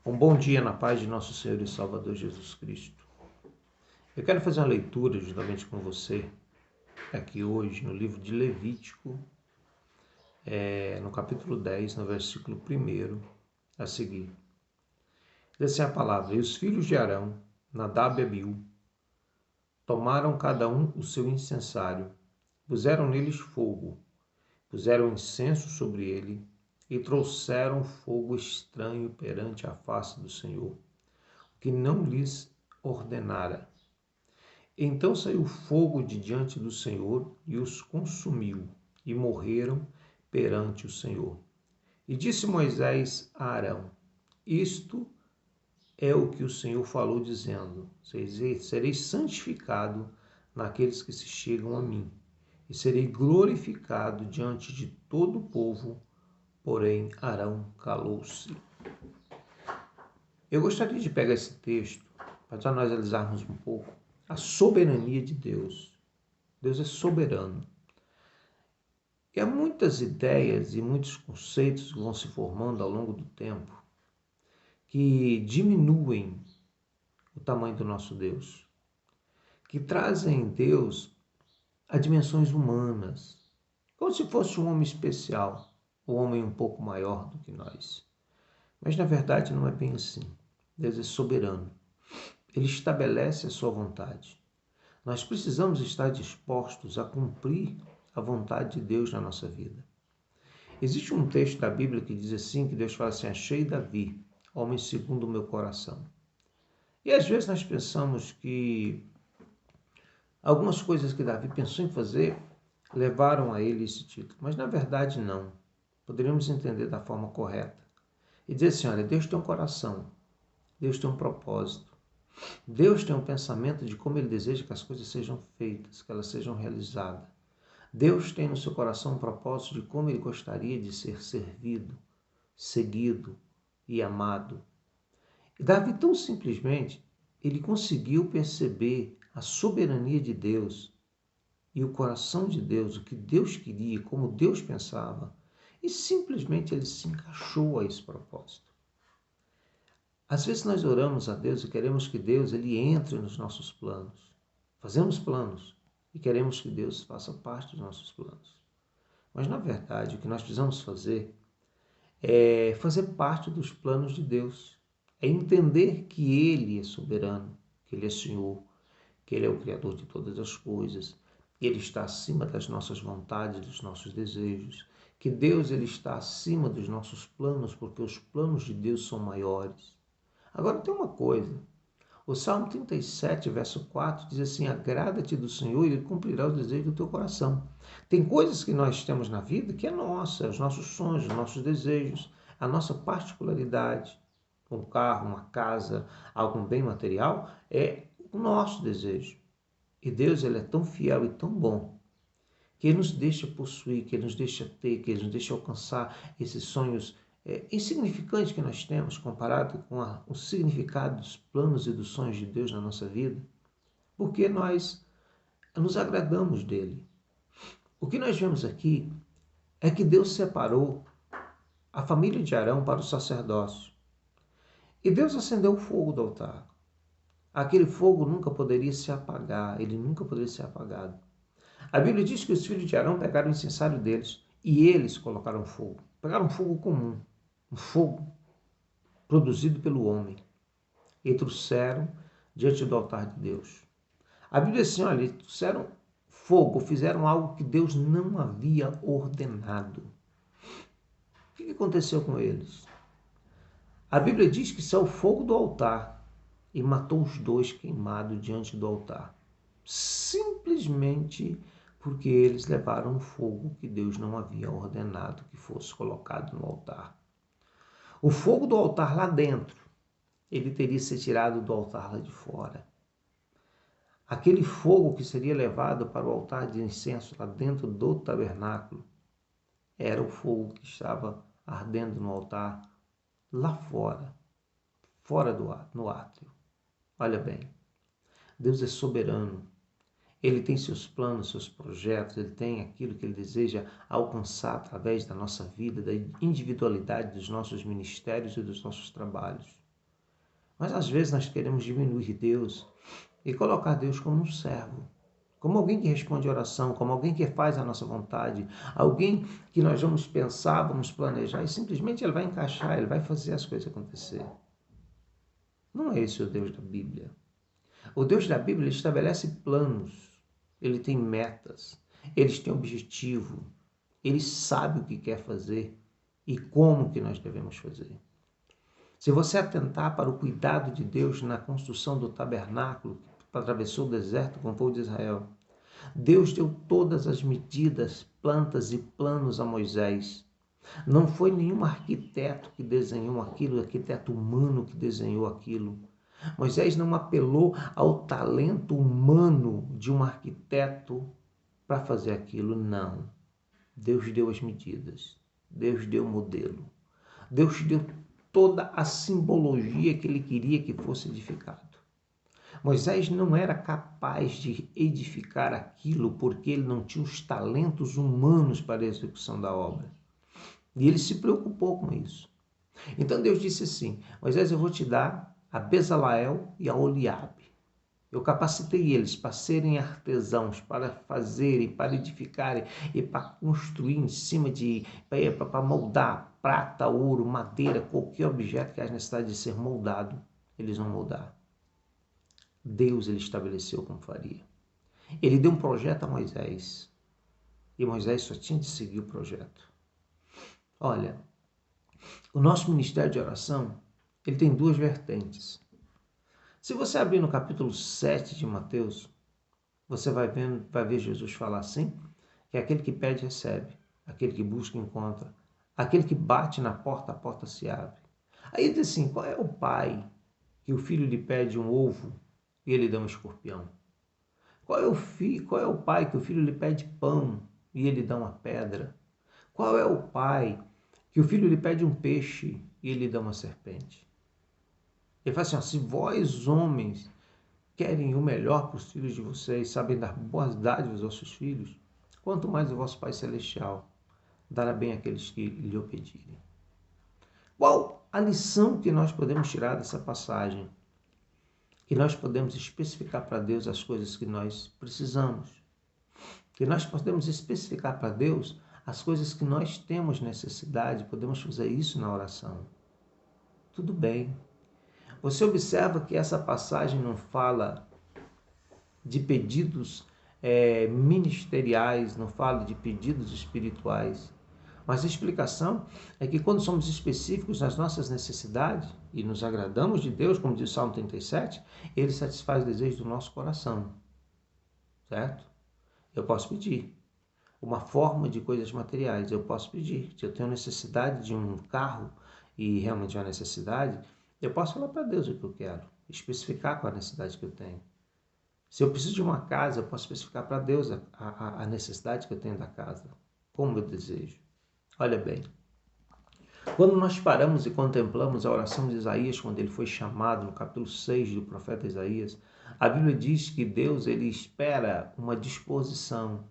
Um bom dia na paz de nosso Senhor e Salvador Jesus Cristo. Eu quero fazer uma leitura juntamente com você, aqui hoje, no livro de Levítico, no capítulo 10, no versículo 1, a seguir. Diz assim a palavra: E os filhos de Arão, Nadab e Abiú, tomaram cada um o seu incensário, puseram neles fogo, puseram incenso sobre ele, e trouxeram fogo estranho perante a face do Senhor, que não lhes ordenara. Então saiu fogo de diante do Senhor e os consumiu, e morreram perante o Senhor. E disse Moisés a Arão: Isto é o que o Senhor falou, dizendo: Serei santificado naqueles que se chegam a mim, e serei glorificado diante de todo o povo. Porém, Arão calou-se. Eu gostaria de pegar esse texto para nós analisarmos um pouco a soberania de Deus. Deus é soberano. E há muitas ideias e muitos conceitos que vão se formando ao longo do tempo que diminuem o tamanho do nosso Deus, que trazem Deus a dimensões humanas, como se fosse um homem especial, um homem um pouco maior do que nós. Mas na verdade não é bem assim. Deus é soberano. Ele estabelece a sua vontade. Nós precisamos estar dispostos a cumprir a vontade de Deus na nossa vida. Existe um texto da Bíblia que diz assim, que Deus fala assim: Achei Davi, homem segundo o meu coração. E às vezes nós pensamos que algumas coisas que Davi pensou em fazer levaram a ele esse título, mas na verdade não. Poderíamos entender da forma correta e dizer assim: olha, Deus tem um coração, Deus tem um propósito, Deus tem um pensamento de como Ele deseja que as coisas sejam feitas, que elas sejam realizadas. Deus tem no seu coração um propósito de como Ele gostaria de ser servido, seguido e amado. E Davi, tão simplesmente, ele conseguiu perceber a soberania de Deus e o coração de Deus, o que Deus queria, como Deus pensava, e simplesmente ele se encaixou a esse propósito. Às vezes nós oramos a Deus e queremos que Deus ele entre nos nossos planos. Fazemos planos e queremos que Deus faça parte dos nossos planos. Mas, na verdade, o que nós precisamos fazer é fazer parte dos planos de Deus. É entender que Ele é soberano, que Ele é Senhor, que Ele é o Criador de todas as coisas, que Ele está acima das nossas vontades, dos nossos desejos, que Deus ele está acima dos nossos planos, porque os planos de Deus são maiores. Agora tem uma coisa, o Salmo 37, verso 4, diz assim: agrada-te do Senhor e Ele cumprirá os desejos do teu coração. Tem coisas que nós temos na vida que é nossa, os nossos sonhos, os nossos desejos, a nossa particularidade. Um carro, uma casa, algum bem material, é o nosso desejo. E Deus ele é tão fiel e tão bom que Ele nos deixa possuir, que Ele nos deixa ter, que Ele nos deixa alcançar esses sonhos insignificantes que nós temos comparado com o significado dos planos e dos sonhos de Deus na nossa vida, porque nós nos agradamos dele. O que nós vemos aqui é que Deus separou a família de Arão para o sacerdócio. E Deus acendeu o fogo do altar. Aquele fogo nunca poderia se apagar, ele nunca poderia ser apagado. A Bíblia diz que os filhos de Arão pegaram o incensário deles e eles colocaram fogo. Pegaram um fogo comum, um fogo produzido pelo homem, e trouxeram diante do altar de Deus. A Bíblia diz assim, olha, eles trouxeram fogo, fizeram algo que Deus não havia ordenado. O que aconteceu com eles? A Bíblia diz que saiu fogo do altar e matou os dois queimados diante do altar. Simplesmente porque eles levaram fogo que Deus não havia ordenado que fosse colocado no altar. O fogo do altar lá dentro, ele teria sido tirado do altar lá de fora. Aquele fogo que seria levado para o altar de incenso lá dentro do tabernáculo, era o fogo que estava ardendo no altar lá fora, no átrio. Olha bem, Deus é soberano. Ele tem seus planos, seus projetos, ele tem aquilo que ele deseja alcançar através da nossa vida, da individualidade dos nossos ministérios e dos nossos trabalhos. Mas às vezes nós queremos diminuir Deus e colocar Deus como um servo, como alguém que responde oração, como alguém que faz a nossa vontade, alguém que nós vamos pensar, vamos planejar e simplesmente ele vai encaixar, ele vai fazer as coisas acontecer. Não é esse o Deus da Bíblia. O Deus da Bíblia ele estabelece planos, ele tem metas, ele tem objetivo, ele sabe o que quer fazer e como que nós devemos fazer. Se você atentar para o cuidado de Deus na construção do tabernáculo que atravessou o deserto com o povo de Israel, Deus deu todas as medidas, plantas e planos a Moisés. Não foi nenhum arquiteto que desenhou aquilo, arquiteto humano que desenhou aquilo. Moisés não apelou ao talento humano de um arquiteto para fazer aquilo, não. Deus deu as medidas, Deus deu o modelo, Deus deu toda a simbologia que ele queria que fosse edificado. Moisés não era capaz de edificar aquilo porque ele não tinha os talentos humanos para a execução da obra. E ele se preocupou com isso. Então Deus disse assim: Moisés, eu vou te dar a Bezaleel e a Oliabe. Eu capacitei eles para serem artesãos, para fazerem, para edificarem e para construir em cima para moldar prata, ouro, madeira, qualquer objeto que haja necessidade de ser moldado, eles vão moldar. Deus ele estabeleceu como faria. Ele deu um projeto a Moisés e Moisés só tinha de seguir o projeto. Olha, o nosso ministério de oração ele tem duas vertentes. Se você abrir no capítulo 7 de Mateus, você vai ver Jesus falar assim, que aquele que pede recebe, aquele que busca encontra, aquele que bate na porta, a porta se abre. Aí diz assim, qual é o pai que o filho lhe pede um ovo e ele dá um escorpião? Qual é o pai que o filho lhe pede pão e ele dá uma pedra? Qual é o pai que o filho lhe pede um peixe e ele dá uma serpente? Ele fala assim, ó, se vós homens querem o melhor para os filhos de vocês, sabem dar boas dádivas aos seus filhos, quanto mais o vosso Pai Celestial dará bem àqueles que lhe o pedirem. Qual a lição que nós podemos tirar dessa passagem? Que nós podemos especificar para Deus as coisas que nós precisamos. Que nós podemos especificar para Deus as coisas que nós temos necessidade, podemos fazer isso na oração. Tudo bem. Você observa que essa passagem não fala de pedidos ministeriais, não fala de pedidos espirituais. Mas a explicação é que quando somos específicos nas nossas necessidades e nos agradamos de Deus, como diz o Salmo 37, Ele satisfaz o desejo do nosso coração. Certo? Eu posso pedir uma forma de coisas materiais, eu posso pedir. Se eu tenho necessidade de um carro e realmente é uma necessidade, eu posso falar para Deus o que eu quero, especificar qual é a necessidade que eu tenho. Se eu preciso de uma casa, eu posso especificar para Deus a necessidade que eu tenho da casa, como eu desejo. Olha bem, quando nós paramos e contemplamos a oração de Isaías, quando ele foi chamado no capítulo 6 do profeta Isaías, a Bíblia diz que Deus ele espera uma disposição.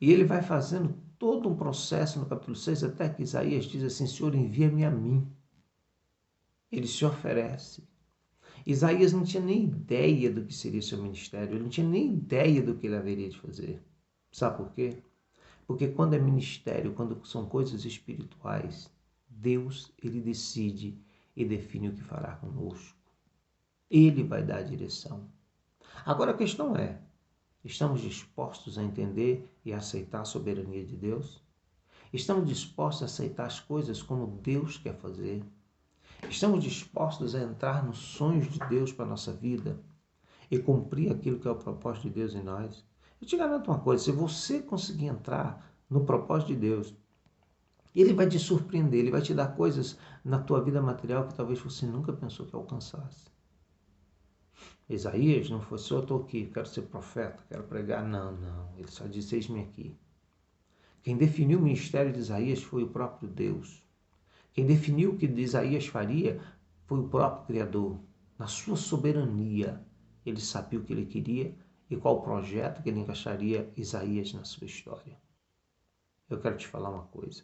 E ele vai fazendo todo um processo no capítulo 6, até que Isaías diz assim, Senhor, envia-me a mim. Ele se oferece. Isaías não tinha nem ideia do que seria seu ministério, ele não tinha nem ideia do que ele haveria de fazer. Sabe por quê? Porque quando é ministério, quando são coisas espirituais, Deus, ele decide e define o que fará conosco. Ele vai dar a direção. Agora a questão é, estamos dispostos a entender e aceitar a soberania de Deus? Estamos dispostos a aceitar as coisas como Deus quer fazer? Estamos dispostos a entrar nos sonhos de Deus para a nossa vida e cumprir aquilo que é o propósito de Deus em nós? Eu te garanto uma coisa, se você conseguir entrar no propósito de Deus, Ele vai te surpreender, Ele vai te dar coisas na tua vida material que talvez você nunca pensou que alcançasse. Isaías não foi só, eu estou aqui, quero ser profeta, quero pregar. Não. Ele só disse, eis-me aqui. Quem definiu o ministério de Isaías foi o próprio Deus. Quem definiu o que Isaías faria foi o próprio Criador. Na sua soberania, ele sabia o que ele queria e qual projeto que ele encaixaria Isaías na sua história. Eu quero te falar uma coisa.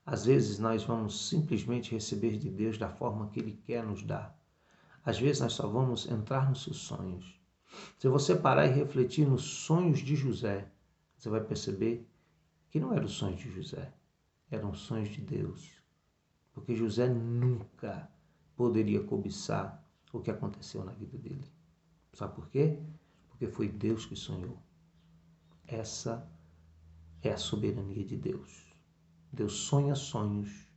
Às vezes nós vamos simplesmente receber de Deus da forma que Ele quer nos dar. Às vezes nós só vamos entrar nos seus sonhos. Se você parar e refletir nos sonhos de José, você vai perceber que não eram os sonhos de José, eram os sonhos de Deus. Porque José nunca poderia cobiçar o que aconteceu na vida dele. Sabe por quê? Porque foi Deus que sonhou. Essa é a soberania de Deus. Deus sonha sonhos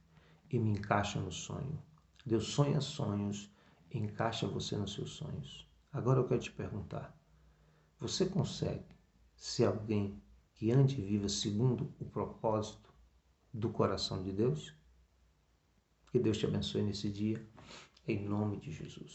e me encaixa no sonho. Deus sonha sonhos e encaixa você nos seus sonhos. Agora eu quero te perguntar, você consegue ser alguém que ande e viva segundo o propósito do coração de Deus? Que Deus te abençoe nesse dia, em nome de Jesus.